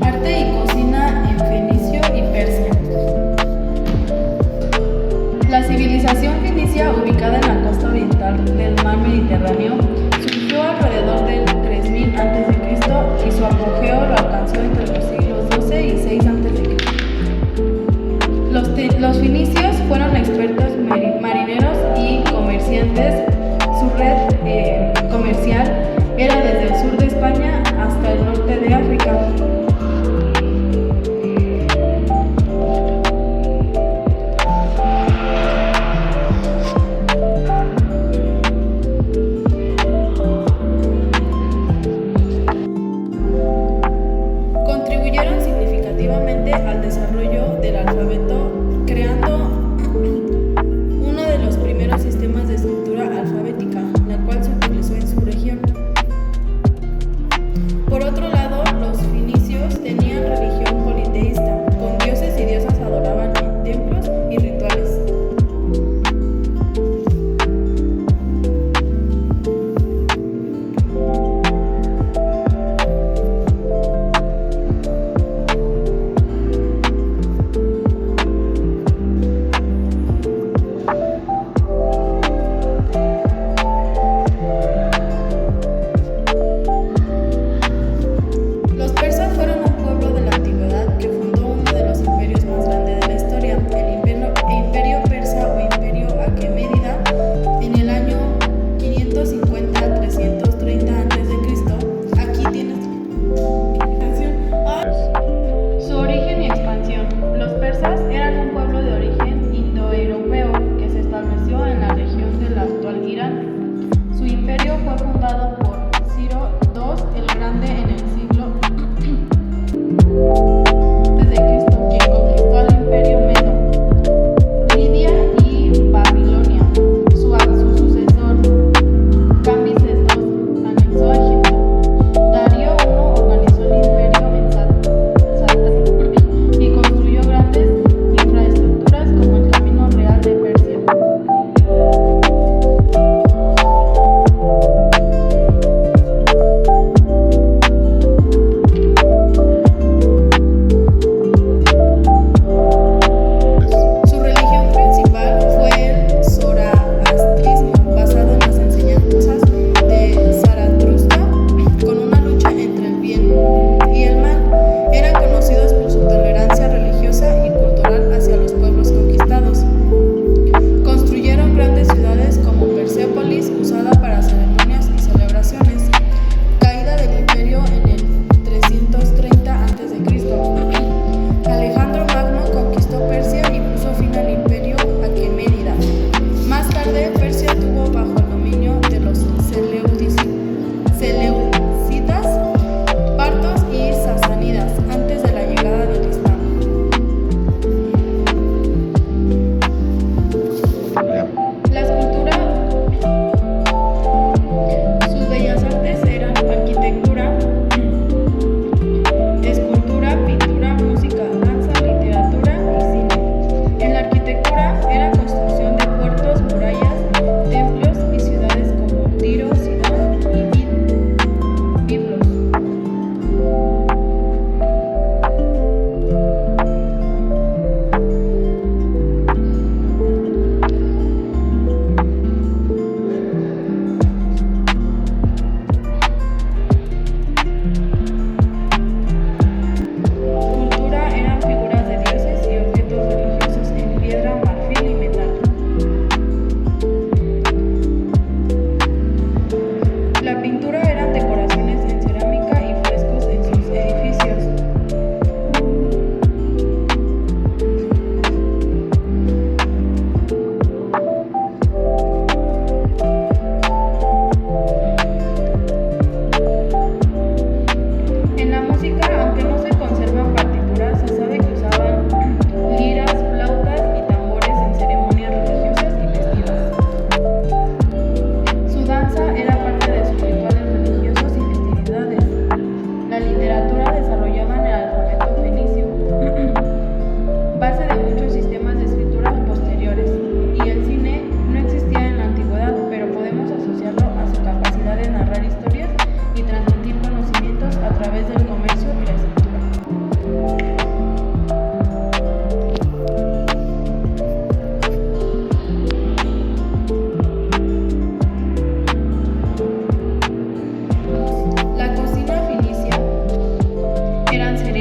Arte y cocina en fenicio y persia. La civilización fenicia, ubicada en la costa oriental del mar Mediterráneo, surgió alrededor del 3000 a.C. y su apogeo lo alcanzó entre los siglos XII y VI a.C. Los fenicios fueron expertos marineros y comerciantes. Su red comercial era desde el sur de España hasta el norte de África. Contribuyeron significativamente al desarrollo del alfabeto, creando uno de los primeros sistemas de escritura alfabética, la cual se utilizó en su región. Por otro lado, los fenicios tenían religión politeísta, con dioses y diosas adoraban en templos y rituales.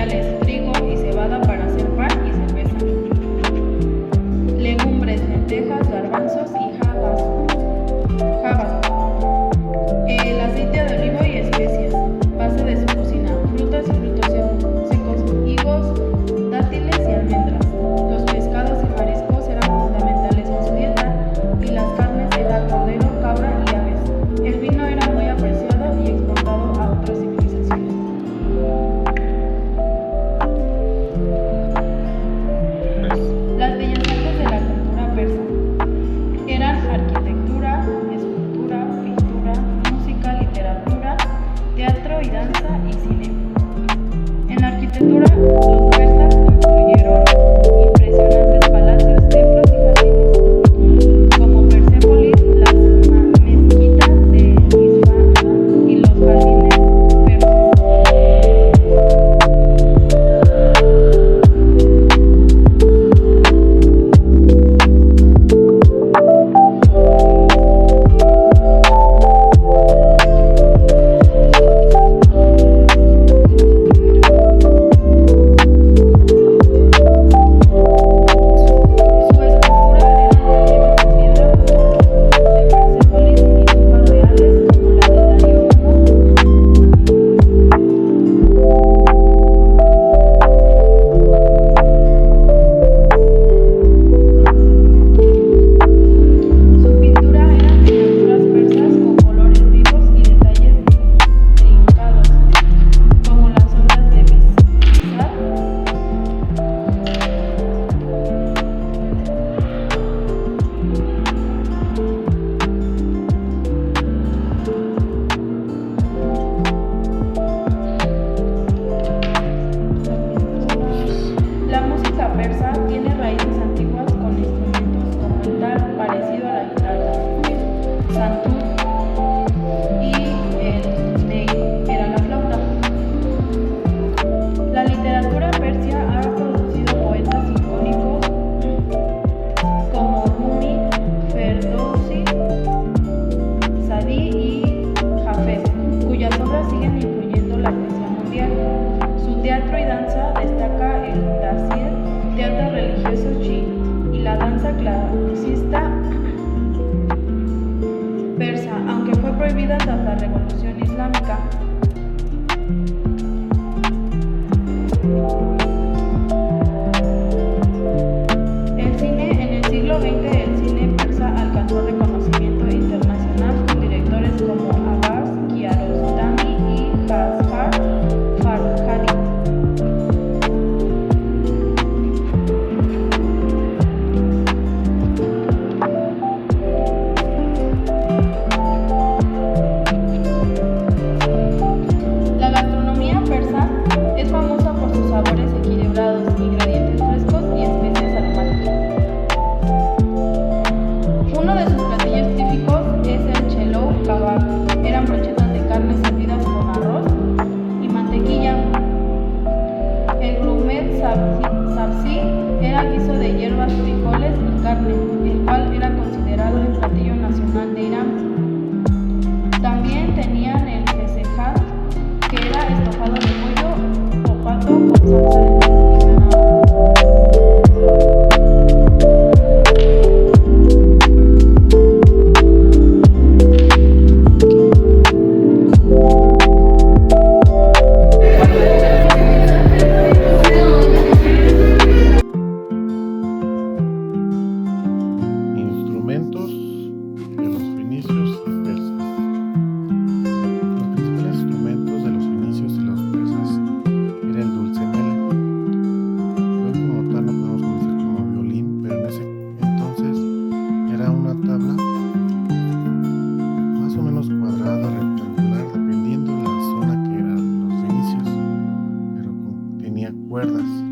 cereales, trigo y cebada para hacer pan y cerveza. Legumbres, lentejas, garbanzos y habas. El aceite de oliva y especias, base de su cocina, frutas y frutos secos, higos, dátiles y almendras. Los pescados y mariscos eran fundamentales en su dieta y las carnes eran cordero, cabra y aves. El vino era muy apreciado y exportado a otras civilizaciones. Las bellas artes de la cultura persa eran arquitectura, escultura, pintura, música, literatura, teatro y danza y cine. En la arquitectura, los persas construyeron impresionantes palacios, templos y jardines, como Persépolis, las mezquitas de Isfahan y los jardines persas. La música persa tiene raíces antiguas con instrumentos como el tal, parecido a la guitarra, el santur y el ney, que era la flauta. La literatura persia ha producido poetas icónicos como Rumi, Ferdowsi, Sadi y Hafez, cuyas obras siguen influyendo la poesía mundial. Su teatro y danza destaca el Dasir, teatro religioso chií, y la danza clasicista persa, aunque fue prohibida tras la Revolución Islámica. El cine. En el siglo XX, el cine persa alcanzó reconocimiento internacional con directores como Abbas Kiarostami y Asghar Farhadi. La gastronomía persa es famosa por sus sabores equilibrados, ingredientes frescos y especias aromáticas. Uno de sus platillos típicos es el chelou kabab. Eran brochetas de carne servidas con arroz y mantequilla. El grumet sabzi era guiso de hierbas, frijoles y carne, el cual era considerado el platillo nacional de Irán. También tenían el fesehan, que era estofado de pollo o pato con salsa de maíz y ganado. Instrumentos de los fenicios y persas. Los principales instrumentos de los fenicios y los persas era el dulcemel. Hoy como tal lo podemos conocer como violín, pero en ese entonces era una tabla más o menos cuadrada, rectangular, dependiendo de la zona que eran los fenicios, pero tenía cuerdas.